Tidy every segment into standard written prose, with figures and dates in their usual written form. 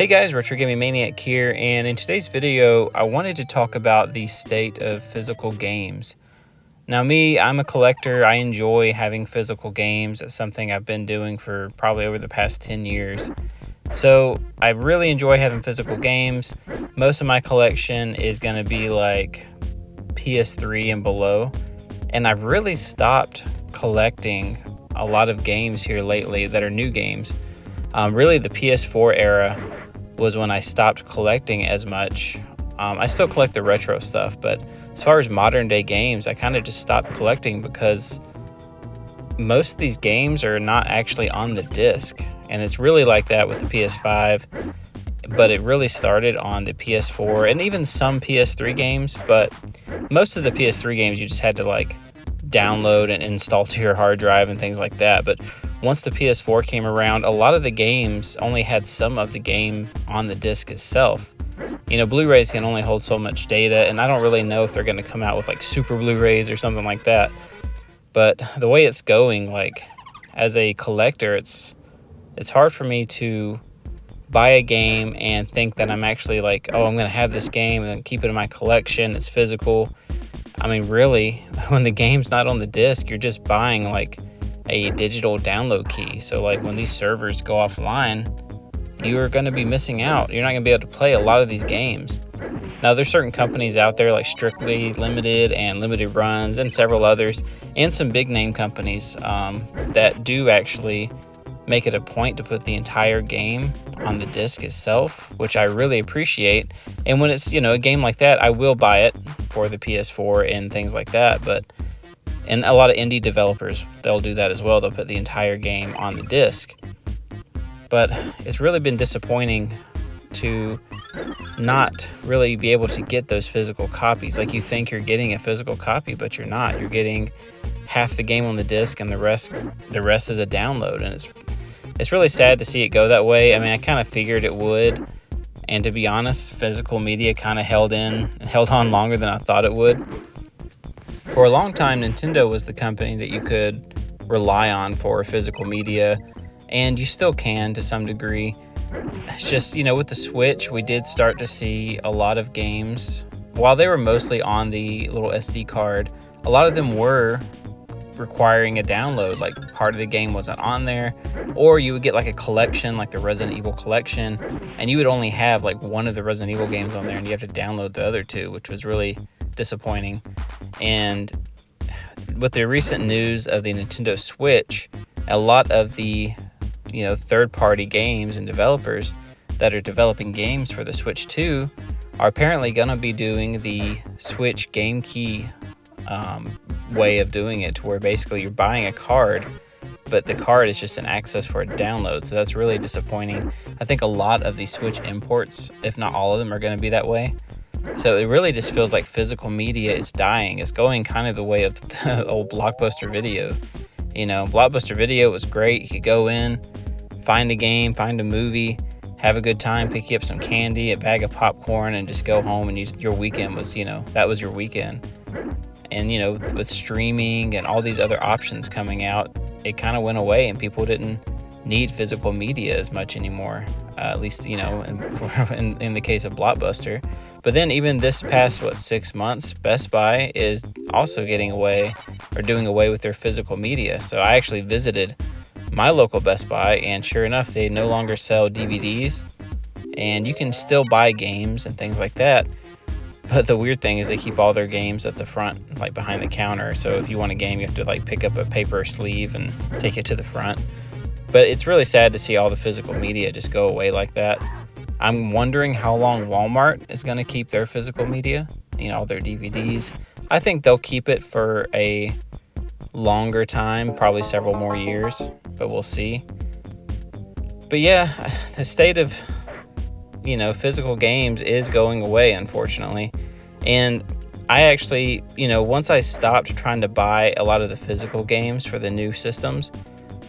Hey guys, Retro Gaming Maniac here, and in today's video, I wanted to talk about the state of physical games. Now I'm a collector. I enjoy having physical games. It's something I've been doing for probably over the past 10 years. So I really enjoy having physical games. Most of my collection is going to be like PS3 and below, and I've really stopped collecting a lot of games here lately that are new games. Really the PS4 era was when I stopped collecting as much. I still collect the retro stuff, but as far as modern day games, I kind of just stopped collecting because most of these games are not actually on the disc. And it's really like that with the PS5, but it really started on the PS4 and even some PS3 games. But most of the PS3 games you just had to like download and install to your hard drive and things like that. But once the PS4 came around, a lot of the games only had some of the game on the disc itself. You know, Blu-rays can only hold so much data, and I don't really know if they're going to come out with like super Blu-rays or something like that. But the way it's going, like as a collector, it's hard for me to buy a game and think that I'm actually like, oh, I'm going to have this game and keep it in my collection. It's physical. I mean, really, when the game's not on the disc, you're just buying like a digital download key. So like when these servers go offline, you are going to be missing out. You're not going to be able to play a lot of these games. Now there's certain companies out there like Strictly Limited and Limited Runs and several others, and some big name companies that do actually make it a point to put the entire game on the disc itself, which I really appreciate. And when it's, a game like that, I will buy it for the PS4 and things like that. And a lot of indie developers, they'll do that as well. They'll put the entire game on the disc. But it's really been disappointing to not really be able to get those physical copies. Like you think you're getting a physical copy, but you're not. You're getting half the game on the disc and the rest is a download. And it's really sad to see it go that way. I mean, I kind of figured it would. And to be honest, physical media kind of held on longer than I thought it would. For a long time, Nintendo was the company that you could rely on for physical media, and you still can to some degree. It's just, with the Switch, we did start to see a lot of games. While they were mostly on the little SD card, a lot of them were requiring a download, like part of the game wasn't on there, or you would get like a collection, like the Resident Evil collection, and you would only have like one of the Resident Evil games on there, and you have to download the other two, which was really disappointing. And with the recent news of the Nintendo Switch, a lot of the third-party games and developers that are developing games for the Switch 2 are apparently going to be doing the Switch Game Key way of doing it, to where basically you're buying a card, but the card is just an access for a download. So that's really disappointing. I think a lot of these Switch imports, if not all of them, are going to be that way. So it really just feels like physical media is dying. It's going kind of the way of the old Blockbuster Video. Blockbuster Video was great. You could go in, find a game, find a movie, have a good time, pick you up some candy, a bag of popcorn, and just go home, and your weekend was, that was your weekend. And, with streaming and all these other options coming out, it kind of went away, and people didn't need physical media as much anymore, at least, in the case of Blockbuster. But then even this past, 6 months, Best Buy is also doing away with their physical media. So I actually visited my local Best Buy, and sure enough, they no longer sell DVDs, and you can still buy games and things like that. But the weird thing is they keep all their games at the front, like behind the counter. So if you want a game, you have to like pick up a paper sleeve and take it to the front. But it's really sad to see all the physical media just go away like that. I'm wondering how long Walmart is going to keep their physical media, all their DVDs. I think they'll keep it for a longer time, probably several more years, but we'll see. But yeah, the state of, physical games is going away, unfortunately. And I actually, once I stopped trying to buy a lot of the physical games for the new systems,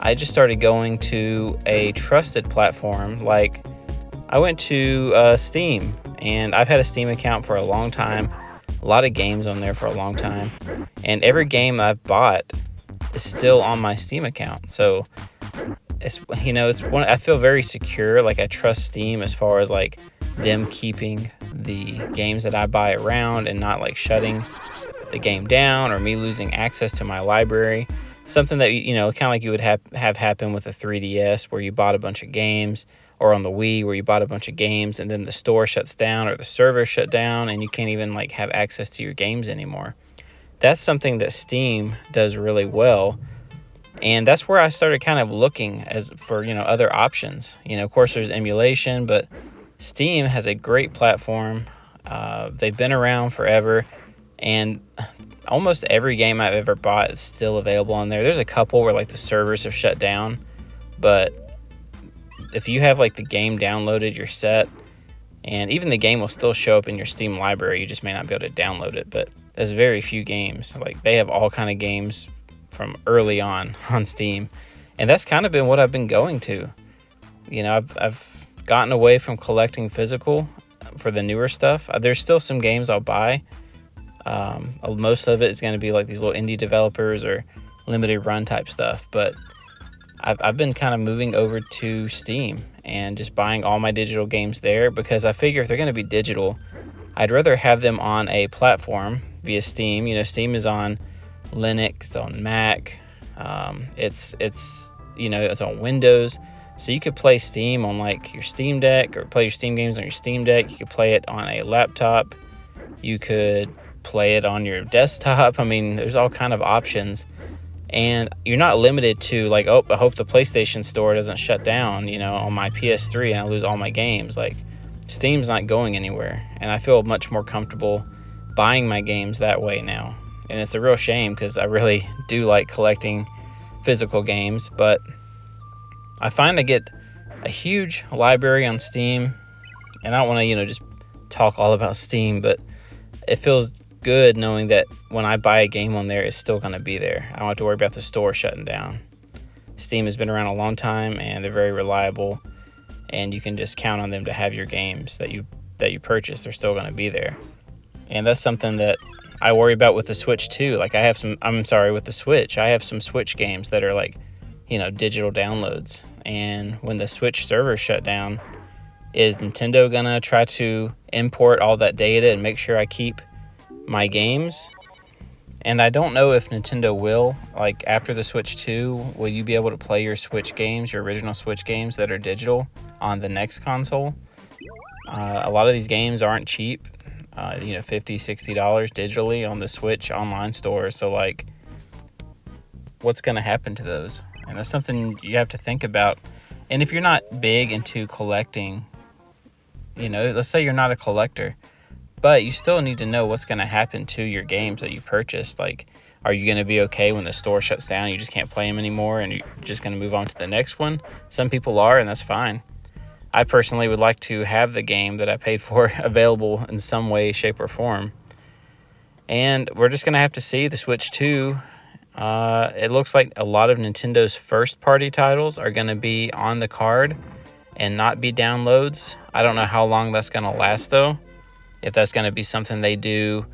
I just started going to a trusted platform. Like I went to Steam, and I've had a Steam account for a long time, a lot of games on there for a long time, and every game I've bought is still on my Steam account. So it's, it's one, I feel very secure. Like I trust Steam as far as like them keeping the games that I buy around and not like shutting the game down or me losing access to my library. Something that, kind of like you would have happen with a 3DS where you bought a bunch of games, or on the Wii where you bought a bunch of games and then the store shuts down or the server shut down and you can't even like have access to your games anymore. That's something that Steam does really well. And that's where I started kind of looking for other options. Of course, there's emulation, but Steam has a great platform. They've been around forever, and almost every game I've ever bought is still available on there. There's a couple where like the servers have shut down, but if you have like the game downloaded, you're set. And even the game will still show up in your Steam library. You just may not be able to download it, but there's very few games. Like they have all kind of games from early on Steam, and that's kind of been what I've been going to. I've gotten away from collecting physical for the newer stuff. There's still some games I'll buy. Most of it is going to be like these little indie developers or limited run type stuff, but I've been kind of moving over to Steam and just buying all my digital games there, because I figure if they're going to be digital, I'd rather have them on a platform via Steam. Steam is on Linux, it's on Mac, it's on Windows, so you could play Steam on like your Steam Deck or play your Steam games on your Steam Deck. You could play it on a laptop, you could play it on your desktop. I mean, there's all kind of options, and you're not limited to like, oh, I hope the PlayStation Store doesn't shut down on my PS3 and I lose all my games. Like Steam's not going anywhere, and I feel much more comfortable buying my games that way now. And it's a real shame because I really do like collecting physical games, but I find I get a huge library on Steam, and I don't want to, just talk all about Steam, but it feels good knowing that when I buy a game on there, it's still going to be there. I don't have to worry about the store shutting down. Steam has been around a long time, and they're very reliable, and you can just count on them to have your games that you purchase. They're still going to be there. And that's something that I worry about with the Switch too. Like with the Switch, I have some Switch games that are like, digital downloads. And when the Switch server shut down, is Nintendo gonna try to import all that data and make sure I keep my games? And I don't know if Nintendo will. Like after the Switch 2, will you be able to play your Switch games, your original Switch games that are digital on the next console? A lot of these games aren't cheap. $50, $60 digitally on the Switch online store. So like, what's going to happen to those? And that's something you have to think about. And if you're not big into collecting, let's say you're not a collector, but you still need to know what's going to happen to your games that you purchased. Like, are you going to be okay when the store shuts down, you just can't play them anymore, and you're just going to move on to the next one? Some people are, and that's fine. I personally would like to have the game that I paid for available in some way, shape, or form. And we're just going to have to see. The Switch 2, it looks like a lot of Nintendo's first-party titles are going to be on the card and not be downloads. I don't know how long that's going to last, though. If that's going to be something they do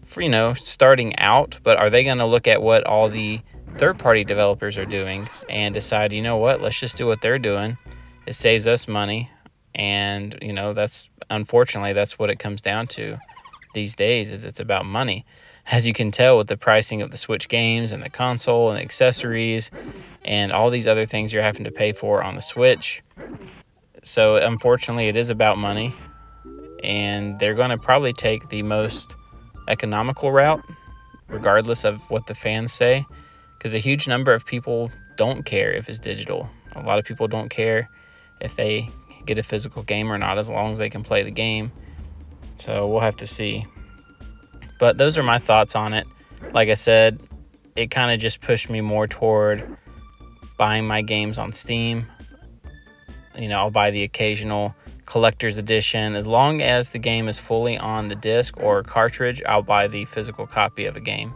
for, starting out. But are they going to look at what all the third-party developers are doing and decide, let's just do what they're doing. It saves us money, and that's what it comes down to these days. Is it's about money, as you can tell with the pricing of the Switch games and the console and the accessories and all these other things you're having to pay for on the Switch. So unfortunately, it is about money, and they're going to probably take the most economical route, regardless of what the fans say, because a huge number of people don't care if it's digital. A lot of people don't care if they get a physical game or not, as long as they can play the game. So we'll have to see. But those are my thoughts on it. Like I said, it kind of just pushed me more toward buying my games on Steam. I'll buy the occasional collector's edition. As long as the game is fully on the disc or cartridge, I'll buy the physical copy of a game.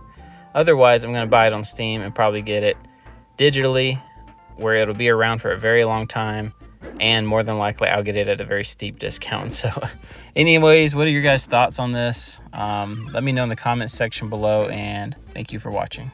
Otherwise, I'm going to buy it on Steam and probably get it digitally, where it'll be around for a very long time, and more than likely I'll get it at a very steep discount. So anyways, what are your guys' thoughts on this? Let me know in the comments section below, and thank you for watching.